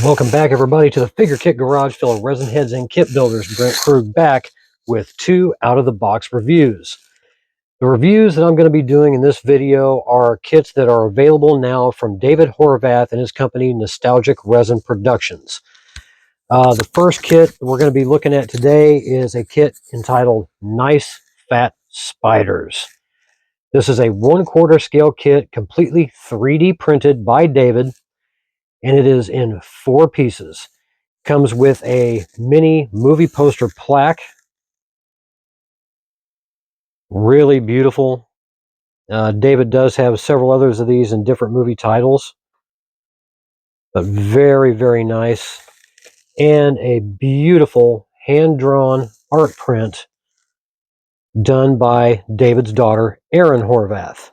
Welcome back, everybody, to the Figure Kit Garage full of resin heads and kit builders. Brent Krug back with 2 out-of-the-box reviews. The reviews that I'm going to be doing in this video are kits that are available now from David Horvath and his company, Nostalgic Resin Productions. The first kit we're going to be looking at today is a kit entitled Nice Fat Spiders. This is a 1/4 scale kit, completely 3D printed by David, and it is in 4 pieces. Comes with a mini movie poster plaque. Really beautiful. David does have several others of these in different movie titles, but very, very nice. And a beautiful hand-drawn art print done by David's daughter, Erin Horvath.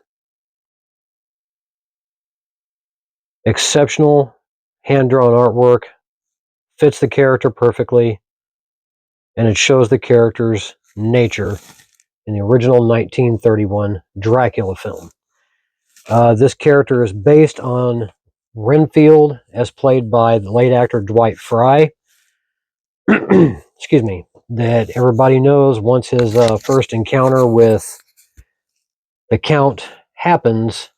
Exceptional hand-drawn artwork. Fits the character perfectly, and it shows the character's nature in the original 1931 Dracula film. This character is based on Renfield, as played by the late actor Dwight Fry. Excuse me, that everybody knows once his first encounter with the Count happens,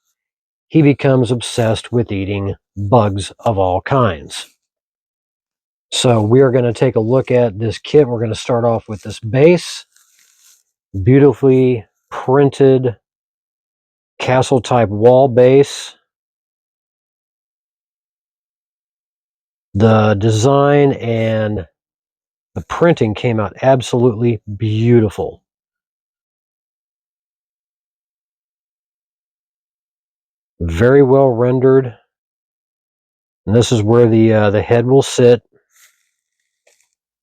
he becomes obsessed with eating bugs of all kinds. So we are going to take a look at this kit. We're going to start off with this base. Beautifully printed castle type wall base. The design and the printing came out absolutely beautiful. Very well rendered. And this is where the head will sit.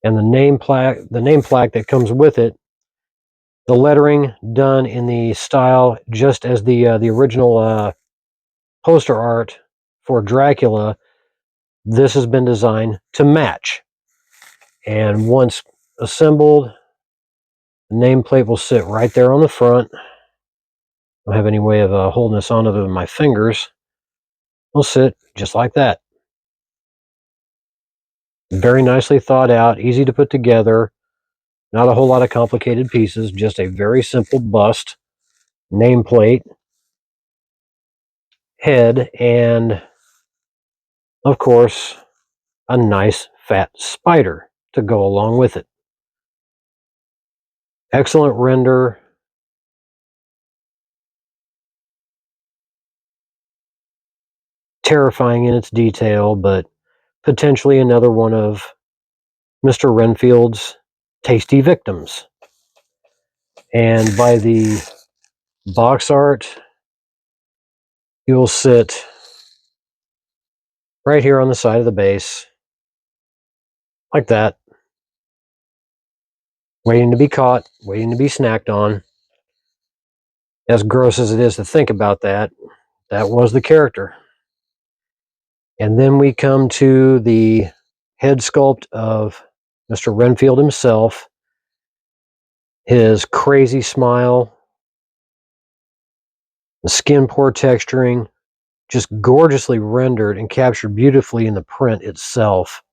And the name plaque that comes with it, the lettering done in the style just as the original poster art for Dracula. This has been designed to match. And once assembled, the nameplate will sit right there on the front. I don't have any way of holding this on other than my fingers. It'll sit just like that. Very nicely thought out, easy to put together. Not a whole lot of complicated pieces, just a very simple bust, nameplate, head, and of course, a nice fat spider to go along with it. Excellent render. Terrifying in its detail, but potentially another one of Mr. Renfield's tasty victims. And by the box art, you'll sit right here on the side of the base, like that, waiting to be caught, waiting to be snacked on. As gross as it is to think about that, that was the character. And then we come to the head sculpt of Mr. Renfield himself. His crazy smile, the skin pore texturing, just gorgeously rendered and captured beautifully in the print itself.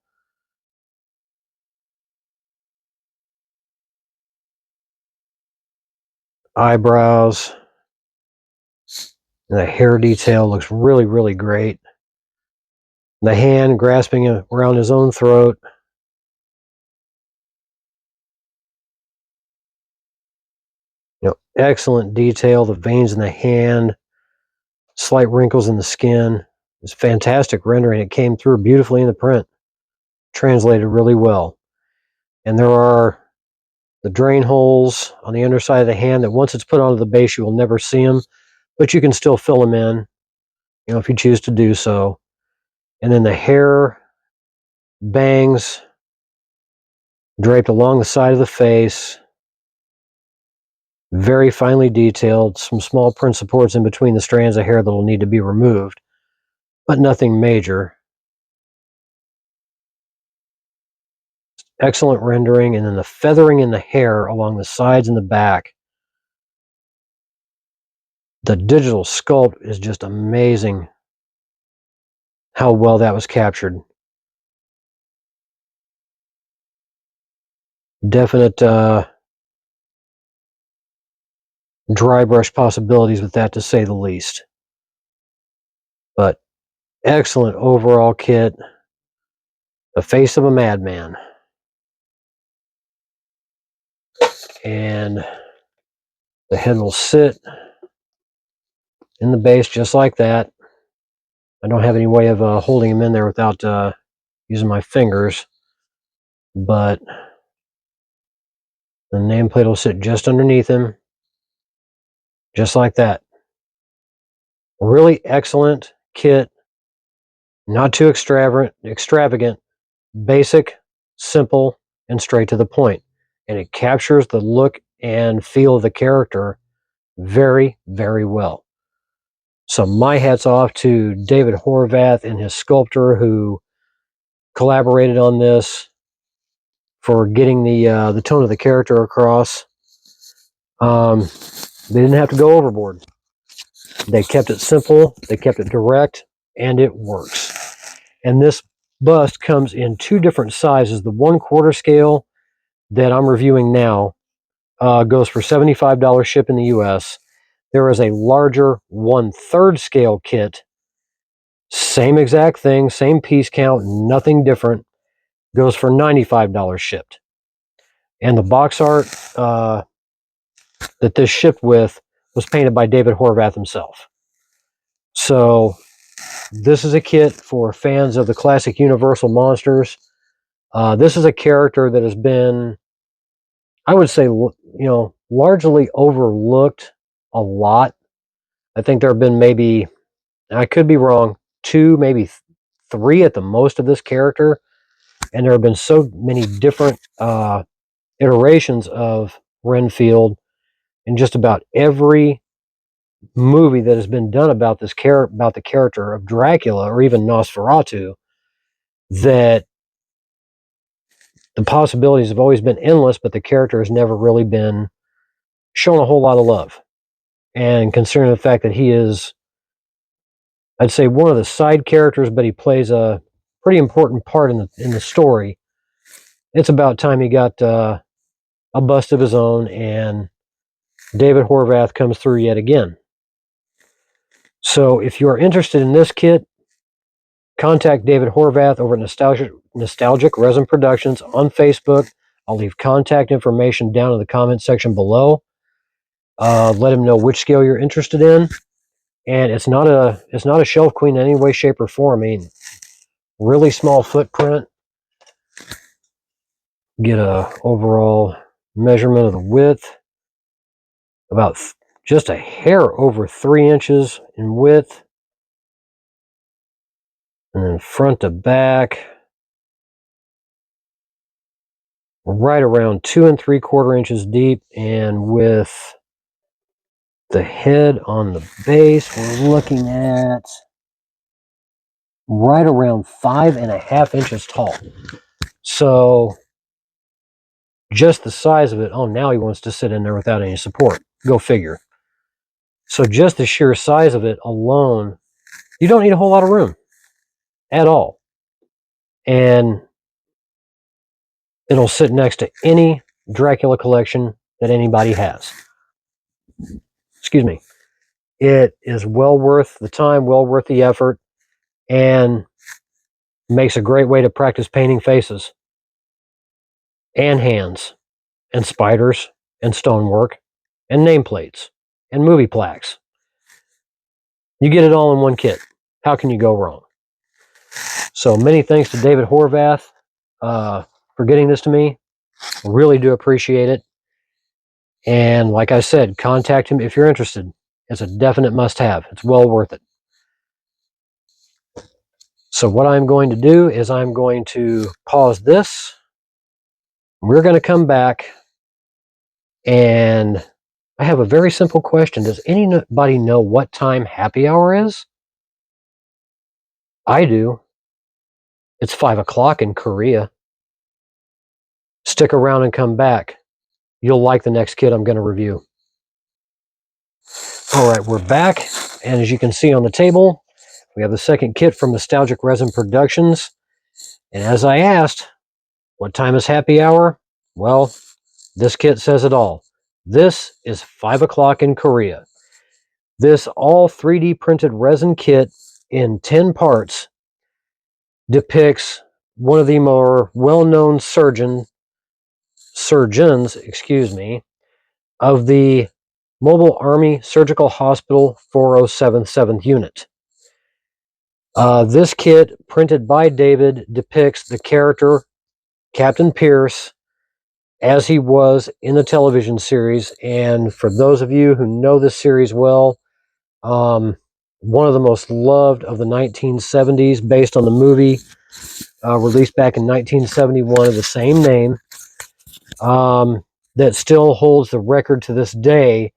Eyebrows, and the hair detail looks really, really great. The hand grasping around his own throat. Excellent detail. The veins in the hand, slight wrinkles in the skin. It's fantastic rendering. It came through beautifully in the print. Translated really well. And there are the drain holes on the underside of the hand that once it's put onto the base, you will never see them, but you can still fill them in, if you choose to do so. And then the hair bangs draped along the side of the face. Very finely detailed. Some small print supports in between the strands of hair that will need to be removed, but nothing major. Excellent rendering. And then the feathering in the hair along the sides and the back. The digital sculpt is just amazing how well that was captured. Definite dry brush possibilities with that, to say the least. But excellent overall kit. The face of a madman. And the head will sit in the base just like that. I don't have any way of holding him in there without using my fingers, but the nameplate will sit just underneath him, just like that. Really excellent kit, not too extravagant, basic, simple, and straight to the point. And it captures the look and feel of the character very, very well. So my hat's off to David Horvath and his sculptor who collaborated on this for getting the tone of the character across. They didn't have to go overboard. They kept it simple, they kept it direct, and it works. And this bust comes in two different sizes. The 1/4 scale that I'm reviewing now goes for $75 ship in the US. There is a larger 1/3 scale kit. Same exact thing, same piece count, nothing different. Goes for $95 shipped. And the box art that this shipped with was painted by David Horvath himself. So this is a kit for fans of the classic Universal monsters. This is a character that has been, I would say, largely overlooked a lot. I think there have been maybe, I could be wrong, 2, maybe 3 at the most of this character. And there have been so many different iterations of Renfield in just about every movie that has been done about this about the character of Dracula or even Nosferatu, that the possibilities have always been endless, but the character has never really been shown a whole lot of love. And considering the fact that he is, I'd say, one of the side characters, but he plays a pretty important part in the story, it's about time he got a bust of his own, and David Horvath comes through yet again. So if you are interested in this kit, contact David Horvath over at Nostalgic Resin Productions on Facebook. I'll leave contact information down in the comment section below. Let him know which scale you're interested in. And it's not a shelf queen in any way, shape, or form. I mean, really small footprint. Get a overall measurement of the width. About just a hair over 3 inches in width. And then front to back, right around 2 3/4 inches deep. And with the head on the base, we're looking at right around 5.5 inches tall. So just the size of it. Oh, now he wants to sit in there without any support. Go figure. So just the sheer size of it alone, you don't need a whole lot of room at all. And it'll sit next to any Dracula collection that anybody has. Excuse me. It is well worth the time, well worth the effort, and makes a great way to practice painting faces and hands and spiders and stonework and nameplates and movie plaques. You get it all in one kit. How can you go wrong? So many thanks to David Horvath for getting this to me. Really do appreciate it. And like I said, contact him if you're interested. It's a definite must-have. It's well worth it. So what I'm going to do is I'm going to pause this. We're going to come back, and I have a very simple question. Does anybody know what time happy hour is? I do. It's 5 o'clock in Korea. Stick around and come back. You'll like the next kit I'm going to review. All right, we're back. And as you can see on the table, we have the second kit from Nostalgic Resin Productions. And as I asked, what time is happy hour? Well, this kit says it all. This is 5 o'clock in Korea. This all 3D printed resin kit in 10 parts depicts one of the more well-known surgeons, of the Mobile Army Surgical Hospital 407th 7th Unit. This kit, printed by David, depicts the character Captain Pierce as he was in the television series. And for those of you who know this series well, one of the most loved of the 1970s, based on the movie released back in 1971 of the same name, that still holds the record to this day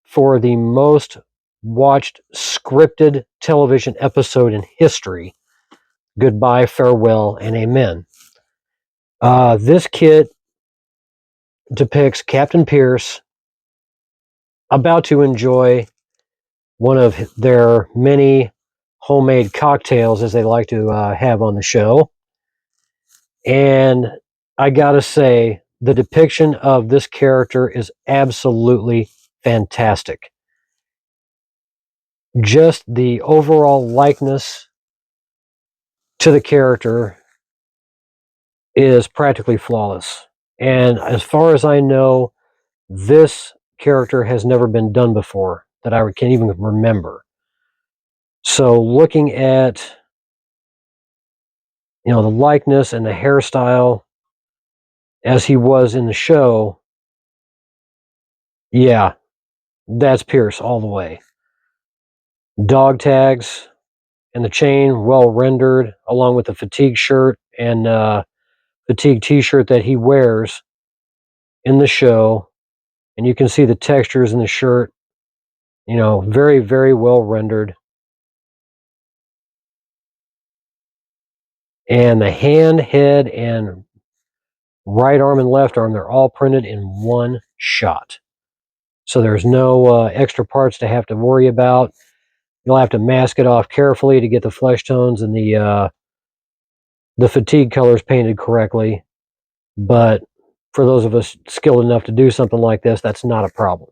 for the most watched scripted television episode in history. Goodbye, farewell, and amen. This kit depicts Captain Pierce about to enjoy one of their many homemade cocktails, as they like to have on the show. And I gotta say, the depiction of this character is absolutely fantastic. Just the overall likeness to the character is practically flawless. And as far as I know, this character has never been done before that I can even remember. So looking at, the likeness and the hairstyle as he was in the show, yeah, that's Pierce all the way. Dog tags and the chain, well rendered, along with the fatigue shirt and fatigue t-shirt that he wears in the show. And you can see the textures in the shirt, very, very well rendered. And the hand, head, and right arm and left arm, they're all printed in one shot. So there's no extra parts to have to worry about. You'll have to mask it off carefully to get the flesh tones and the fatigue colors painted correctly. But for those of us skilled enough to do something like this, that's not a problem.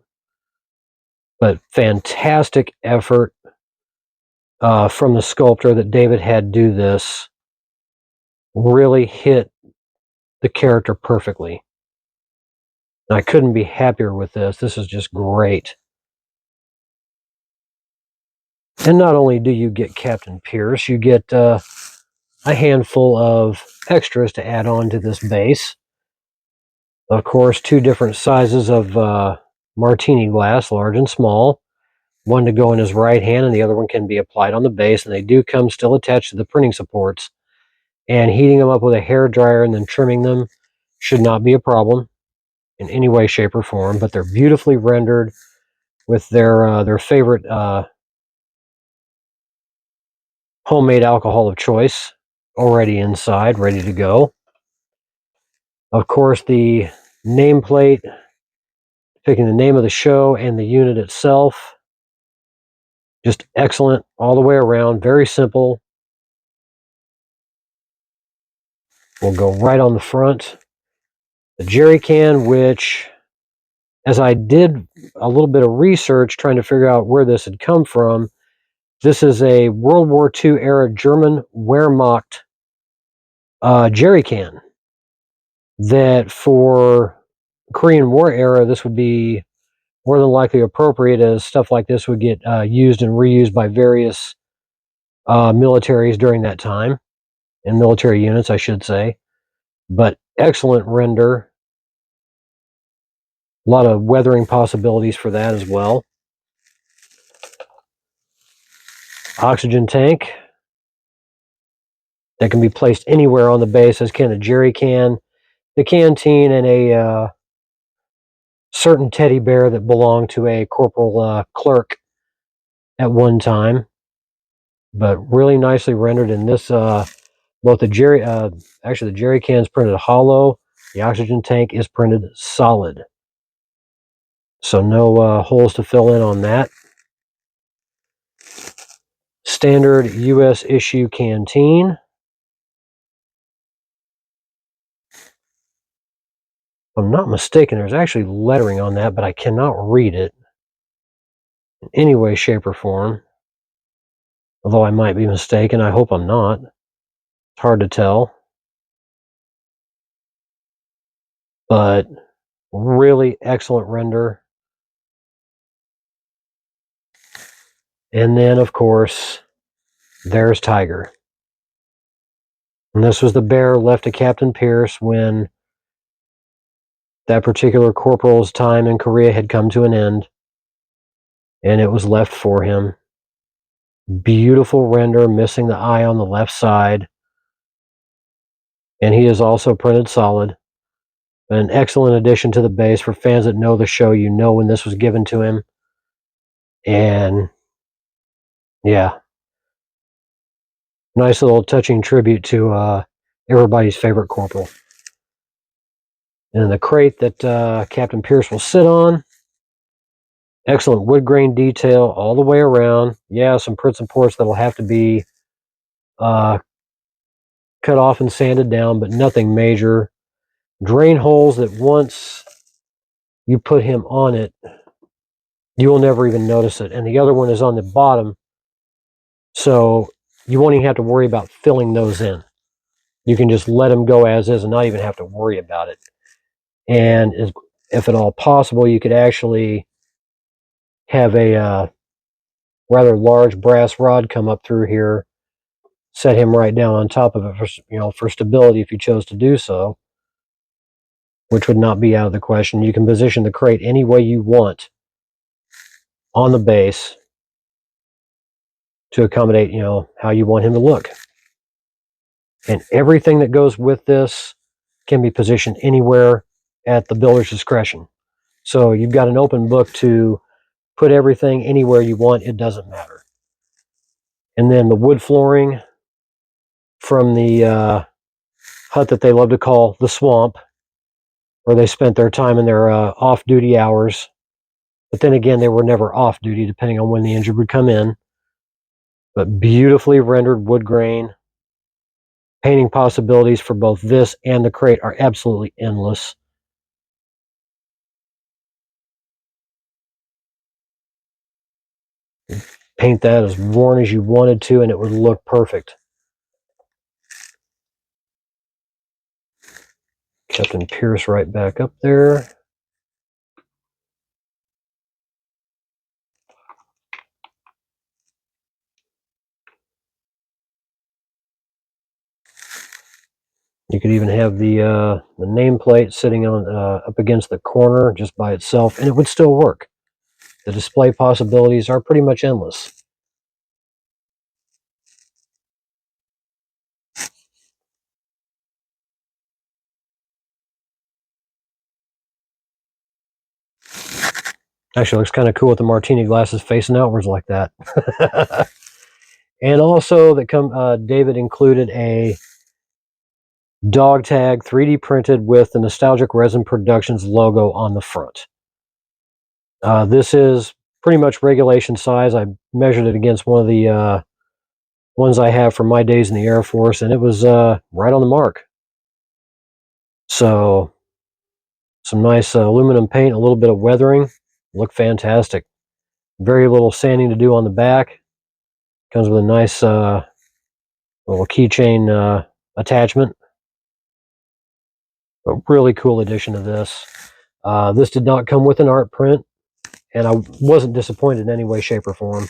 But fantastic effort from the sculptor that David had do this. Really hit the character perfectly. And I couldn't be happier with this. This is just great. And not only do you get Captain Pierce, you get a handful of extras to add on to this base. Of course, 2 different sizes of martini glass, large and small. One to go in his right hand, and the other one can be applied on the base. And they do come still attached to the printing supports. And heating them up with a hair dryer and then trimming them should not be a problem in any way, shape, or form. But they're beautifully rendered with their favorite homemade alcohol of choice already inside, ready to go. Of course, the nameplate, picking the name of the show and the unit itself, just excellent all the way around. Very simple. We'll go right on the front. The jerry can, which, as I did a little bit of research trying to figure out where this had come from, this is a World War II era German Wehrmacht jerry can that for Korean War era, this would be more than likely appropriate, as stuff like this would get used and reused by various militaries during that time, and military units, I should say. But excellent render. A lot of weathering possibilities for that as well. Oxygen tank that can be placed anywhere on the base, as can the jerry can, the canteen, and a certain teddy bear that belonged to a corporal clerk at one time. But really nicely rendered in this. Both the jerry can is printed hollow. The oxygen tank is printed solid. So no holes to fill in on that. Standard U.S. issue canteen. I'm not mistaken, there's actually lettering on that, but I cannot read it in any way, shape, or form. Although I might be mistaken. I hope I'm not. It's hard to tell. But really excellent render. And then, of course, there's Tiger. And this was the bear left to Captain Pierce when that particular corporal's time in Korea had come to an end. And it was left for him. Beautiful render, missing the eye on the left side. And he is also printed solid. An excellent addition to the base. For fans that know the show, you know when this was given to him. And yeah, nice little touching tribute to everybody's favorite corporal. And the crate that Captain Pierce will sit on. Excellent wood grain detail all the way around. Yeah, some prints and ports that'll have to be cut off and sanded down, but nothing major. Drain holes that once you put him on it, you will never even notice it. And the other one is on the bottom, so you won't even have to worry about filling those in. You can just let him go as is and not even have to worry about it. And if at all possible, you could actually have a rather large brass rod come up through here, set him right down on top of it for stability if you chose to do so, which would not be out of the question. You can position the crate any way you want on the base to accommodate, how you want him to look. And everything that goes with this can be positioned anywhere at the builder's discretion. So you've got an open book to put everything anywhere you want. It doesn't matter. And then the wood flooring from the hut that they love to call the swamp, where they spent their time in their off-duty hours. But then again, they were never off-duty, depending on when the injured would come in. But beautifully rendered wood grain. Painting possibilities for both this and the crate are absolutely endless. Paint that as worn as you wanted to, and it would look perfect. Captain Pierce right back up there. You could even have the nameplate sitting on up against the corner just by itself, and it would still work. The display possibilities are pretty much endless. Actually, looks kind of cool with the martini glasses facing outwards like that. And also, David included a dog tag 3D printed with the Nostalgic Resin Productions logo on the front. This is pretty much regulation size. I measured it against one of the ones I have from my days in the Air Force, and it was right on the mark. So, some nice aluminum paint, a little bit of weathering. Look fantastic. Very little sanding to do on the back. Comes with a nice little keychain attachment. A really cool addition to this. This did not come with an art print, and I wasn't disappointed in any way, shape, or form.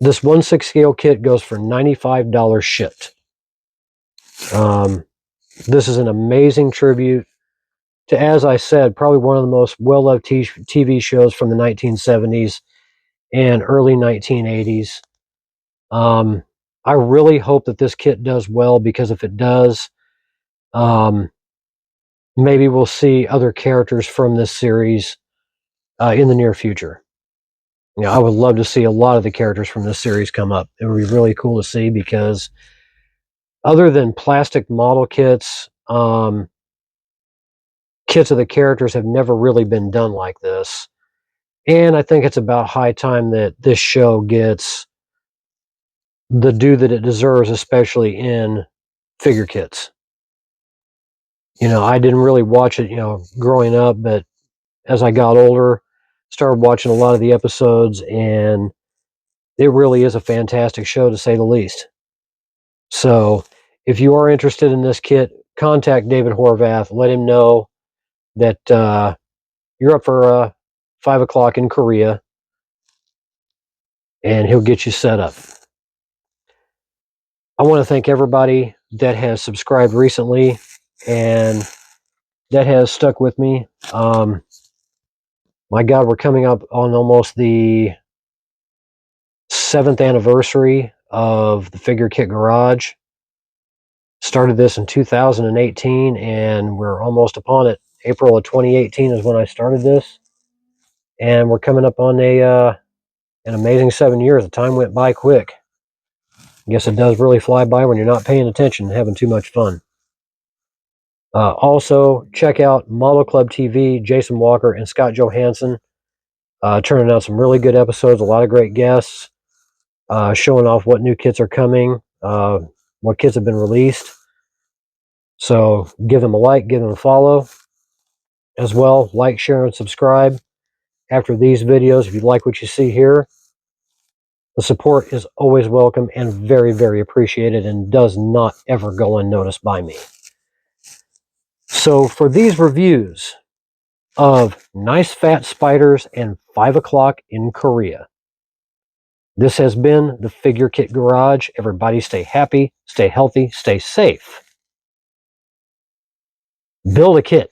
This 1/6 scale kit goes for $95 shipped. This is an amazing tribute to, as I said, probably one of the most well-loved TV shows from the 1970s and early 1980s. I really hope that this kit does well, because if it does, maybe we'll see other characters from this series in the near future. I would love to see a lot of the characters from this series come up. It would be really cool to see, because other than plastic model kits, kits of the characters have never really been done like this. And I think it's about high time that this show gets the due that it deserves, especially in figure kits. I didn't really watch it, growing up, but as I got older, started watching a lot of the episodes, and it really is a fantastic show, to say the least. So if you are interested in this kit, contact David Horvath. Let him know that you're up for 5 o'clock in Korea, and he'll get you set up. I want to thank everybody that has subscribed recently and that has stuck with me. My God, we're coming up on almost the 7th anniversary of the Figure Kit Garage. Started this in 2018, and we're almost upon it. April of 2018 is when I started this, and we're coming up on an amazing 7 years. The time went by quick. I guess it does really fly by when you're not paying attention and having too much fun. Also, check out Model Club TV, Jason Walker and Scott Johansson, turning out some really good episodes, a lot of great guests, showing off what new kits are coming, what kits have been released. So give them a like, give them a follow as well. Like, share, and subscribe after these videos if you like what you see here. The support is always welcome and very, very appreciated, and does not ever go unnoticed by me. So for these reviews of Nice Fat Spiders and 5 o'clock in Korea, this has been the Figure Kit Garage. Everybody stay happy, stay healthy, stay safe. Build a kit.